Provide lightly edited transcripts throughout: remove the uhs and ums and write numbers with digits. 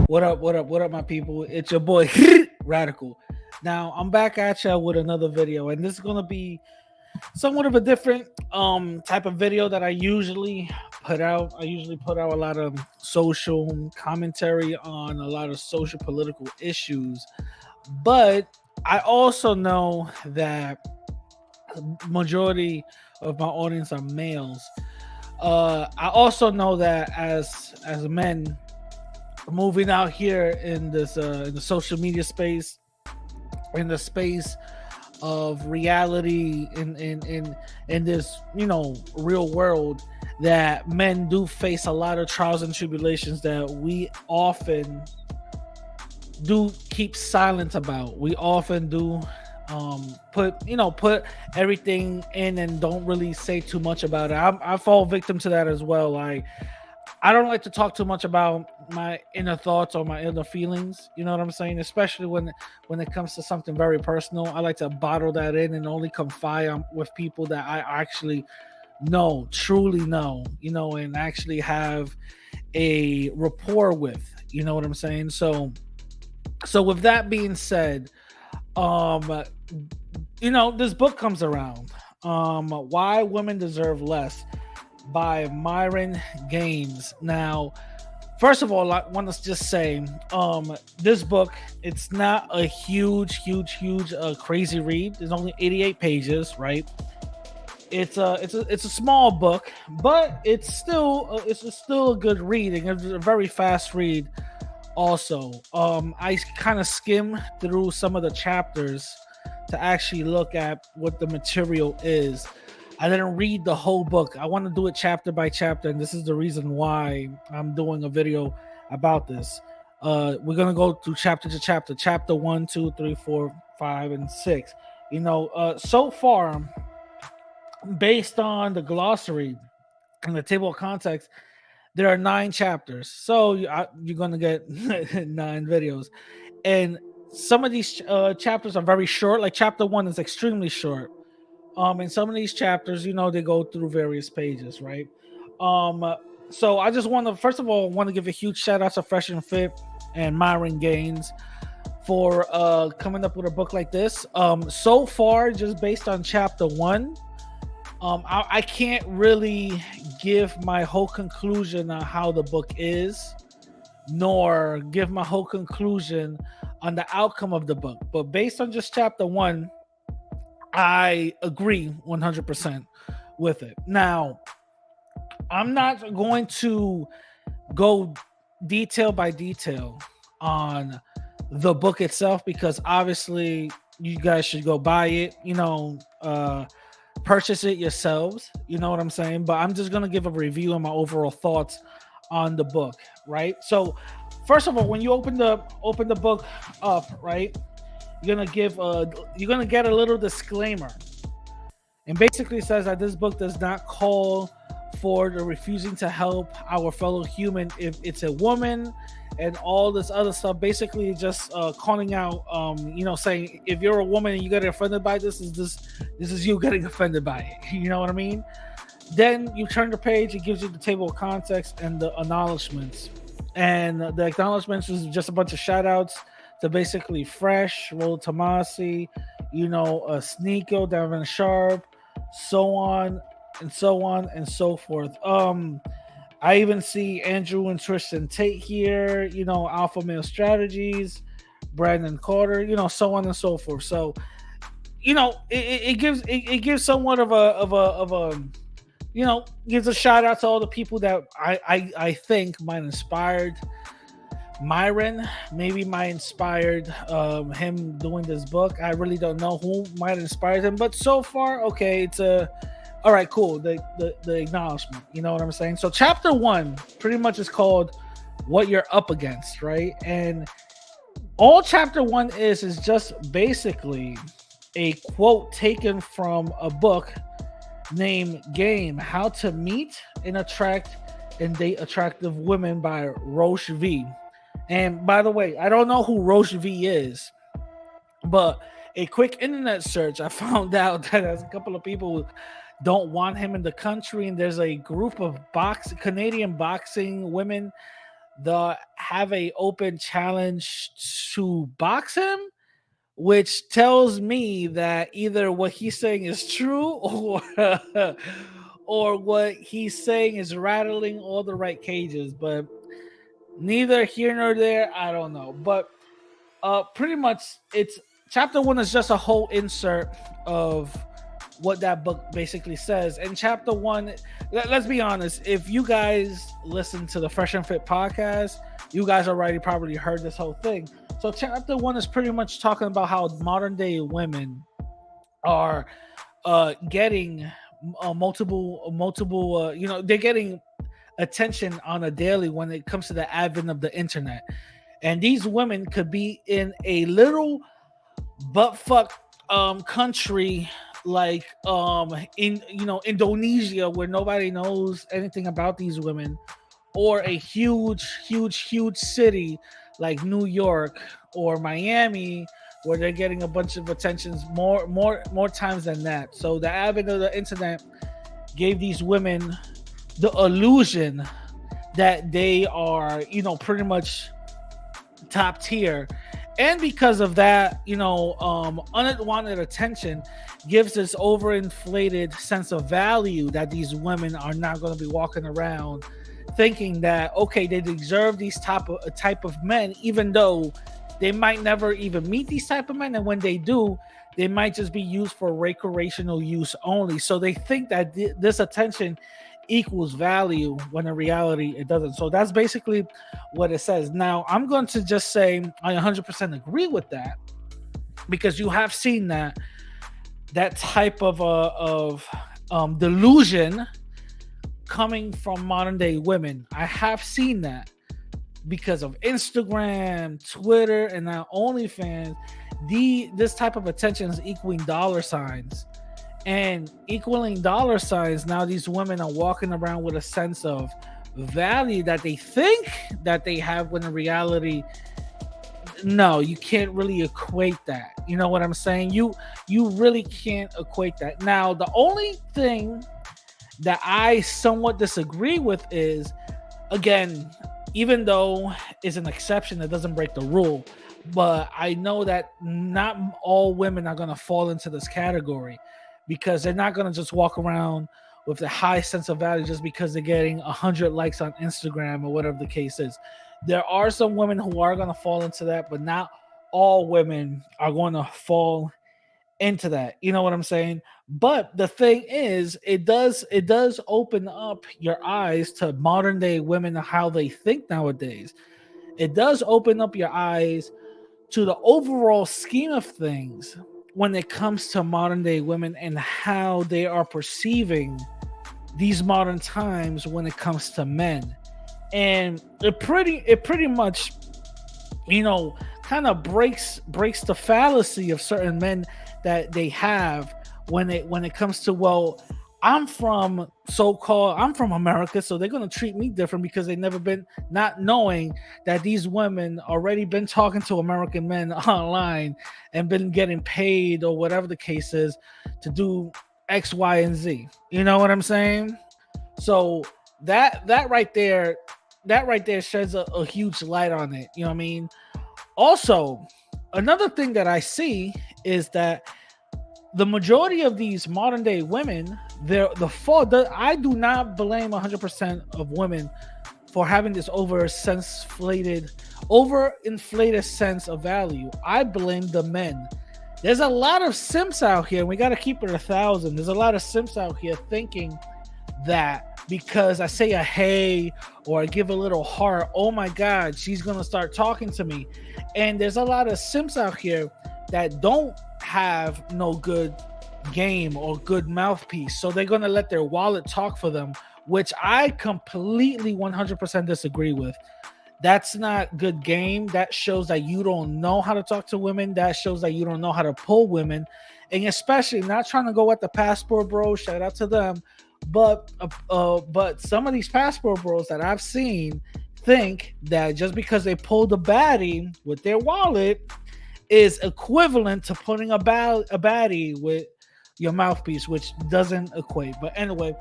What up? What up? What up, my people? It's your boy Radical. Now I'm back at you with another video, and this is gonna be somewhat of a different type of video that I usually put out. I usually put out a lot of social commentary on a lot of social political issues, but I also know that majority of my audience are males. I also know that as men moving out here in the social media space, in the space of reality, in this real world, that men do face a lot of trials and tribulations that we often do keep silent about. We often do put everything in and don't really say too much about it. I fall victim to that as well. Like, I don't like to talk too much about my inner thoughts or my inner feelings. You know what I'm saying? Especially when it comes to something very personal. I like to bottle that in and only confide with people that I actually know, truly know, and actually have a rapport with. You know what I'm saying? So with that being said, this book comes around. Why Women Deserve Less by Myron Gaines. Now, first of all, I want to just say, this book, it's not a huge, crazy read. There's only 88 pages, right? It's a small book, but it's still a good read, and it's a very fast read. Also, I kind of skim through some of the chapters to actually look at what the material is. I didn't read the whole book. I want to do it chapter by chapter, and this is the reason why I'm doing a video about this. We're gonna go through chapter to chapter, chapter 1, 2, 3, 4, 5, and 6. So far, based on the glossary and the table of contents, there are 9 chapters. So you're gonna get 9 videos, and some of these chapters are very short. Like chapter 1 is extremely short. In some of these chapters, they go through various pages, right? So I just want to, first of all, want to give a huge shout out to Fresh and Fit and Myron Gaines for coming up with a book like this. So far, just based on chapter 1, I can't really give my whole conclusion on how the book is, nor give my whole conclusion on the outcome of the book. But based on just chapter 1, I agree 100% with it. Now, I'm not going to go detail by detail on the book itself, because obviously you guys should go buy it, purchase it yourselves. You know what I'm saying? But I'm just going to give a review on my overall thoughts on the book, right? So, first of all, when you open the book up, right, you're gonna get a little disclaimer, and basically says that this book does not call for the refusing to help our fellow human if it's a woman, and all this other stuff. Basically, just calling out, saying if you're a woman and you get offended by this is you getting offended by it. You know what I mean? Then you turn the page, it gives you the table of context and the acknowledgements, and the acknowledgements is just a bunch of shout outs to basically Fresh, Roll Tomasi, Sneeko, Devin Sharp, so on and so forth. I even see Andrew and Tristan Tate here, Alpha Male Strategies, Brandon Carter, so on and so forth. So, it gives somewhat of a gives a shout out to all the people that I think might inspired Myron, maybe might inspired him doing this book. I really don't know who might inspire him, but so far, okay, it's all right, cool. The acknowledgement, you know what I'm saying? So chapter 1 pretty much is called What You're Up Against, right? And all chapter 1 is just basically a quote taken from a book named Game: How to Meet and Attract and Date Attractive Women by Roche V. And by the way, I don't know who Roche V is, but a quick internet search, I found out that there's a couple of people who don't want him in the country, and there's a group of Canadian boxing women the have a open challenge to box him, which tells me that either what he's saying is true or what he's saying is rattling all the right cages. But neither here nor there, I don't know. But pretty much it's chapter 1 is just a whole insert of what that book basically says. And chapter 1, let's be honest, if you guys listen to the Fresh and Fit podcast, you guys already probably heard this whole thing. So chapter 1 is pretty much talking about how modern day women are getting multiple they're getting attention on a daily when it comes to the advent of the internet. And these women could be in a little buttfuck country like in Indonesia, where nobody knows anything about these women, or a huge city like New York or Miami, where they're getting a bunch of attentions more times than that. So the advent of the internet gave these women the illusion that they are, pretty much top tier. And because of that, unwanted attention gives this overinflated sense of value that these women are not going to be walking around thinking that, okay, they deserve these type of men, even though they might never even meet these type of men. And when they do, they might just be used for recreational use only. So they think that this attention equals value, when in reality it doesn't. So that's basically what it says. Now, I'm going to just say I 100% agree with that, because you have seen that type of delusion coming from modern day women. I have seen that because of Instagram, Twitter, and now OnlyFans. This type of attention is equaling dollar signs. And equaling dollar signs, now these women are walking around with a sense of value that they think that they have, when in reality, no, you can't really equate that. You know what I'm saying? You really can't equate that. Now, the only thing that I somewhat disagree with is, again, even though it's an exception, it doesn't break the rule. But I know that not all women are going to fall into this category, because they're not going to just walk around with a high sense of value just because they're getting 100 likes on Instagram or whatever the case is. There are some women who are going to fall into that, but not all women are going to fall into that. You know what I'm saying? But the thing is, it does open up your eyes to modern day women and how they think nowadays. It does open up your eyes to the overall scheme of things when it comes to modern day women and how they are perceiving these modern times when it comes to men. And it pretty much, kind of breaks the fallacy of certain men that they have when it comes to, well, I'm from America, so they're going to treat me different because they've never been, not knowing that these women already been talking to American men online and been getting paid or whatever the case is to do X, Y, and Z. You know what I'm saying? So that right there sheds a huge light on it. You know what I mean? Also, another thing that I see is that the majority of these modern day women, I do not blame 100% of women for having this overinflated sense of value. I blame the men. There's a lot of simps out here, and we got to keep it 1,000. There's a lot of simps out here thinking that because I say a hey or I give a little heart, oh my God, she's going to start talking to me. And there's a lot of simps out here that don't have no good game or good mouthpiece, so they're going to let their wallet talk for them, which I completely 100% disagree with. That's not good game. That shows that you don't know how to talk to women. That shows that you don't know how to pull women, and especially not trying to go at the passport bros, shout out to them, but some of these passport bros that I've seen think that just because they pulled a baddie with their wallet is equivalent to putting a baddie with your mouthpiece, which doesn't equate. But anyway,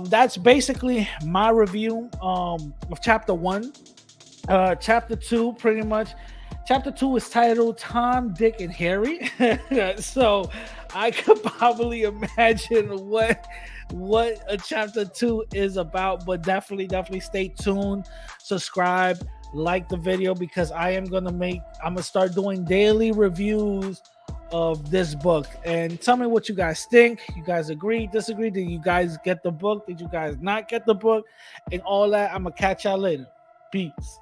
that's basically my review of chapter 1. Chapter 2, pretty much. Chapter 2 is titled Tom, Dick, and Harry. So I could probably imagine what a chapter 2 is about, but definitely stay tuned, subscribe, like the video, because I'm gonna start doing daily reviews of this book. And tell me what you guys think. You guys agree, disagree? Did you guys get the book? Did you guys not get the book? And all that. I'm gonna catch y'all later. Peace.